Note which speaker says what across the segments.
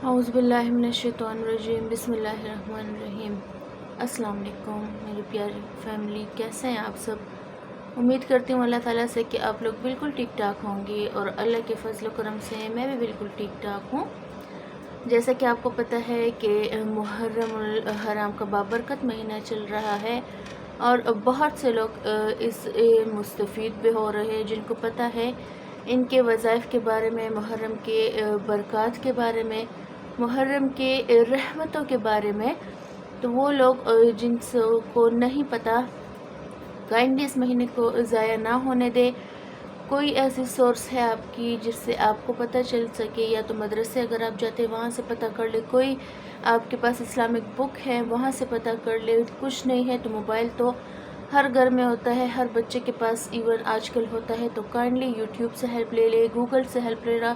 Speaker 1: औज़ु बिल्लाहि मिनश्शैतानिर्रजीम बिस्मिल्लाहिर्रहमानिर्रहीम। अस्सलाम वालेकुम मेरी प्यारी फैमिली, कैसे हैं आप सब। उम्मीद करती हूँ अल्लाह ताला से कि आप लोग बिल्कुल ठीक ठाक होंगे और अल्लाह के फजल करम से मैं भी बिल्कुल ठीक ठाक हूँ। जैसा कि आपको पता है कि मुहर्रमुल हराम का बाबरकत महीना चल रहा है और बहुत से लोग इस मुस्तफ़ीद भी हो रहे हैं, जिनको पता है इनके वज़ाइफ के बारे में, मुहर्रम के बरक़ात के बारे में, मुहर्रम के रहमतों के बारे में। तो वो लोग जिनको नहीं पता, काइंडली इस महीने को ज़ाया ना होने दे। कोई ऐसी सोर्स है आपकी जिससे आपको पता चल सके, या तो मदरसे अगर आप जाते हैं वहाँ से पता कर ले, कोई आपके पास इस्लामिक बुक है वहाँ से पता कर ले। कुछ नहीं है तो मोबाइल तो हर घर में होता है, हर बच्चे के पास इवन आजकल होता है। तो काइंडली यूट्यूब से हेल्प ले ले, गूगल से हेल्प ले रहा,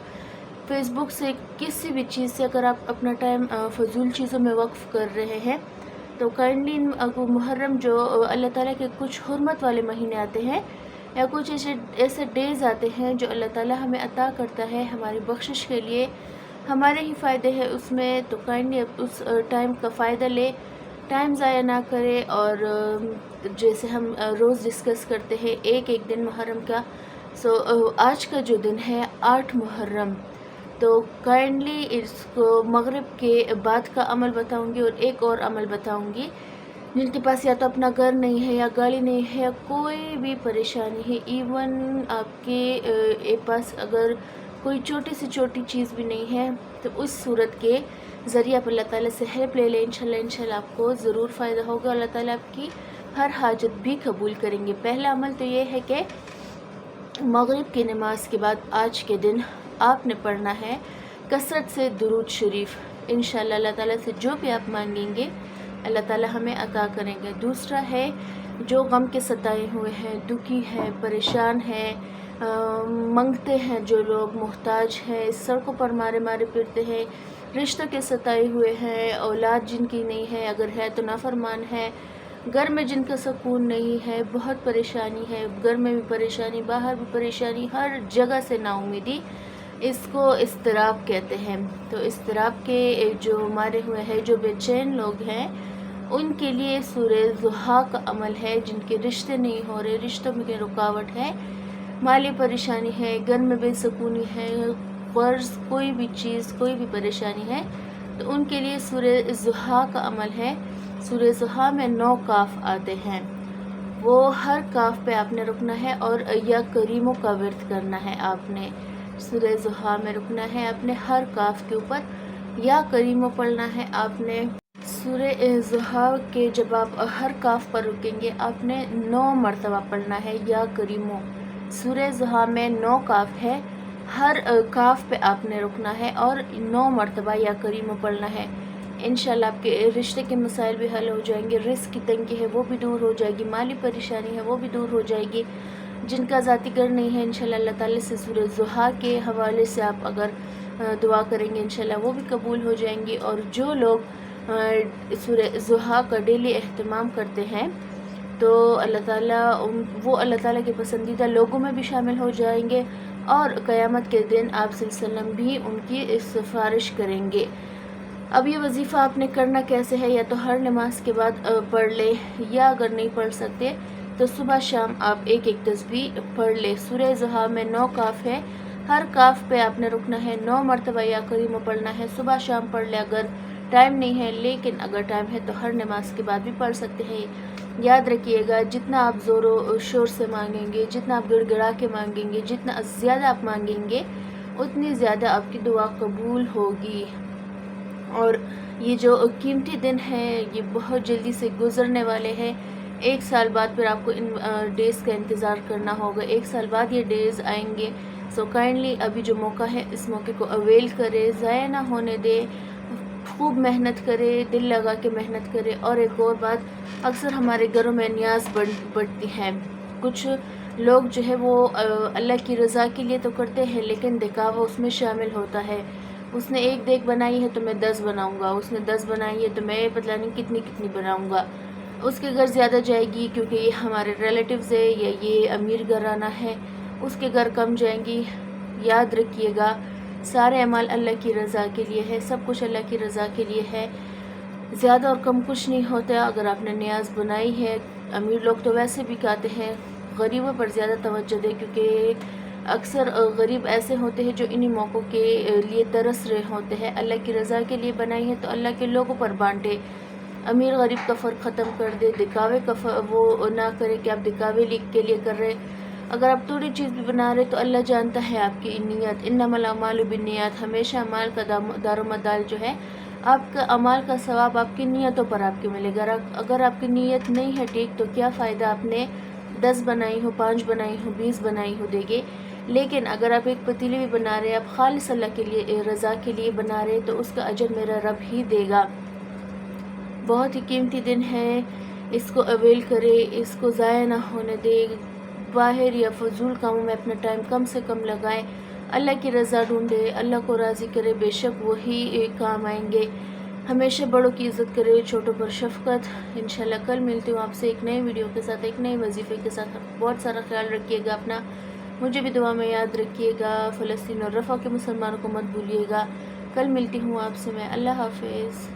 Speaker 1: फेसबुक से, किसी भी चीज़ से अगर आप अपना टाइम फजूल चीज़ों में वक्फ कर रहे हैं तो काइंडली मुहर्रम जो अल्लाह ताला के कुछ हुर्मत वाले महीने आते हैं या कुछ ऐसे डेज़ आते हैं जो अल्लाह ताला हमें अता करता है हमारी बख्शिश के लिए, हमारे ही फ़ायदे हैं उसमें। तो काइंडली उस टाइम का फ़ायदा ले, टाइम ज़ाया ना करे। और जैसे हम रोज़ डिस्कस करते हैं एक एक दिन मुहर्रम का, आज का जो दिन है 8 मुहर्रम, तो काइंडली इसको मगरिब के बाद का अमल बताऊंगी और एक और अमल बताऊंगी। जिनके पास या तो अपना घर नहीं है, या गाड़ी नहीं है, या कोई भी परेशानी है, इवन आपके पास अगर कोई छोटी से छोटी चीज़ भी नहीं है, तो उस सूरत के ज़रिए आप अल्लाह ताला से हेल्प ले लें। इंशाल्लाह आपको ज़रूर फ़ायदा होगा, अल्लाह ताला आपकी हर हाजत भी कबूल करेंगे। पहला अमल तो ये है कि मगरिब की नमाज के बाद आज के दिन आपने पढ़ना है कसरत से दुरूद शरीफ। इंशाल्लाह अल्लाह ताला से जो भी आप मांगेंगे अल्लाह ताला हमें अता करेंगे। दूसरा है, जो गम के सताए हुए हैं, दुखी हैं, परेशान हैं, मंगते हैं, जो लोग मोहताज हैं, सड़कों पर मारे मारे फिरते हैं, रिश्तों के सताए हुए हैं, औलाद जिनकी नहीं है, अगर है तो नाफरमान है, घर में जिनका सुकून नहीं है, बहुत परेशानी है, घर में भी परेशानी, बाहर भी परेशानी, हर जगह से नाउमीदी, इसको इस्तराब कहते हैं। तो इस्तराब के जो मारे हुए हैं, जो बेचैन लोग हैं, उनके लिए सूरह ज़ुहा का अमल है। जिनके रिश्ते नहीं हो रहे, रिश्तों में रुकावट है, माली परेशानी है, घर में बेसुकूनी है, कर्ज, कोई भी चीज़, कोई भी परेशानी है, तो उनके लिए सूरह ज़ुहा का अमल है। सूरह ज़ुहा में 9 काफ आते हैं, वो हर काफ पे आपने रुकना है और या करीमों का विर्द करना है। आपने सूरह ज़ुहा में रुकना है, आपने हर काफ के ऊपर या करीमों पढ़ना है। आपने सूरह ज़ुहा के जब आप हर काफ पर रुकेंगे, आपने 9 मरतबा पढ़ना है या करीमों। सूरह ज़ुहा में 9 काफ है, हर काफ पे आपने रुकना है और 9 मरतबा या करीमों पढ़ना है। इंशाल्लाह आपके रिश्ते के मसाइल भी हल हो जाएंगे, रिस्क की तंगी है वो भी दूर हो जाएगी, माली परेशानी है वो भी दूर हो जाएगी। जिनका ज़ाती घर नहीं है, इंशाल्लाह अल्लाह ताला से सूरह ज़ुहा के हवाले से आप अगर दुआ करेंगे इंशाल्लाह वो भी कबूल हो जाएंगी। और जो लोग सूरह ज़ुहा का डेली एहतमाम करते हैं तो अल्लाह ताला वो अल्लाह ताला के पसंदीदा लोगों में भी शामिल हो जाएंगे और क़यामत के दिन आप सल्लल्लाहु अलैहि वसल्लम भी उनकी सिफारिश करेंगे। अब ये वजीफ़ा आपने करना कैसे है, या तो हर नमाज के बाद पढ़ ले, या अगर नहीं पढ़ सकते तो सुबह शाम आप एक एक तस्बीह पढ़ ले। सूरह ज़ुहा में 9 काफ है, हर काफ पे आपने रुकना है, 9 मरतबा या करीम पढ़ना है, सुबह शाम पढ़ ले। अगर टाइम नहीं है, लेकिन अगर टाइम है तो हर नमाज के बाद भी पढ़ सकते हैं। याद रखिएगा, जितना आप ज़ोरों शोर से मांगेंगे, जितना आप गिड़गिड़ा के मांगेंगे, जितना ज़्यादा आप मांगेंगे, उतनी ज़्यादा आपकी दुआ कबूल होगी। और ये जो कीमती दिन है ये बहुत जल्दी से गुज़रने वाले हैं। 1 साल बाद फिर आपको इन डेज़ का इंतज़ार करना होगा, 1 साल बाद ये डेज़ आएंगे। सो काइंडली अभी जो मौका है इस मौके को अवेल करें, ज़ाया ना होने दे, खूब मेहनत करे, दिल लगा के मेहनत करे। और एक और बात, अक्सर हमारे घरों में न्याज़ बढ़ती है। कुछ लोग जो है वो अल्लाह की रज़ा के लिए तो करते हैं, लेकिन दिखावा उसमें शामिल होता है। उसने एक देग बनाई है तो मैं 10 बनाऊंगा, उसने 10 बनाई है तो मैं पता नहीं कितनी कितनी बनाऊंगा। उसके घर ज़्यादा जाएगी क्योंकि ये हमारे रिलेटिव्स है या ये अमीर घराना है, उसके घर कम जाएंगी। याद रखिएगा, سارے اعمال اللہ کی رضا کے لیے ہے، سب کچھ اللہ کی رضا کے لیے ہے، زیادہ اور کم کچھ نہیں ہوتا۔ اگر آپ نے نیاز بنائی ہے، امیر لوگ تو ویسے بھی کہتے ہیں غریبوں پر زیادہ توجہ دے، کیونکہ اکثر غریب ایسے ہوتے ہیں جو انہی موقعوں کے لیے ترس رہے ہوتے ہیں۔ اللہ کی رضا کے لیے بنائی ہے تو اللہ کے لوگوں پر بانٹے، امیر غریب کا فرق ختم کر دے، دکھاوے کا وہ نہ کرے کہ آپ دکھاوے کے لیے کر رہے۔ اگر آپ تھوڑی چیز بھی بنا رہے تو اللہ جانتا ہے آپ کی نیت، انما الاعمال بالنیات، ہمیشہ اعمال کا دار و مدار جو ہے، آپ کا اعمال کا ثواب آپ کی نیتوں پر آپ کے ملے گا۔ اگر آپ کی نیت نہیں ہے ٹھیک تو کیا فائدہ آپ نے 10 بنائی ہو، 5 بنائی ہو، 20 بنائی ہو دے گے۔ لیکن اگر آپ ایک پتیلی بھی بنا رہے، آپ خالص اللہ کے لیے رضا کے لیے بنا رہے تو اس کا اجر میرا رب ہی دے گا۔ بہت ہی قیمتی دن ہے، اس کو اویل کرے، اس کو ضائع نہ ہونے دے، باہر یا فضول کاموں میں اپنا ٹائم کم سے کم لگائیں، اللہ کی رضا ڈھونڈے، اللہ کو راضی کرے، بے شک وہی کام آئیں گے۔ ہمیشہ بڑوں کی عزت کرے، چھوٹوں پر شفقت۔ انشاءاللہ کل ملتی ہوں آپ سے ایک نئے ویڈیو کے ساتھ، ایک نئے وظیفے کے ساتھ۔ بہت سارا خیال رکھیے گا اپنا، مجھے بھی دعا میں یاد رکھیے گا، فلسطین اور رفح کے مسلمانوں کو مت بھولیے گا۔ کل ملتی ہوں آپ سے میں، اللہ حافظ۔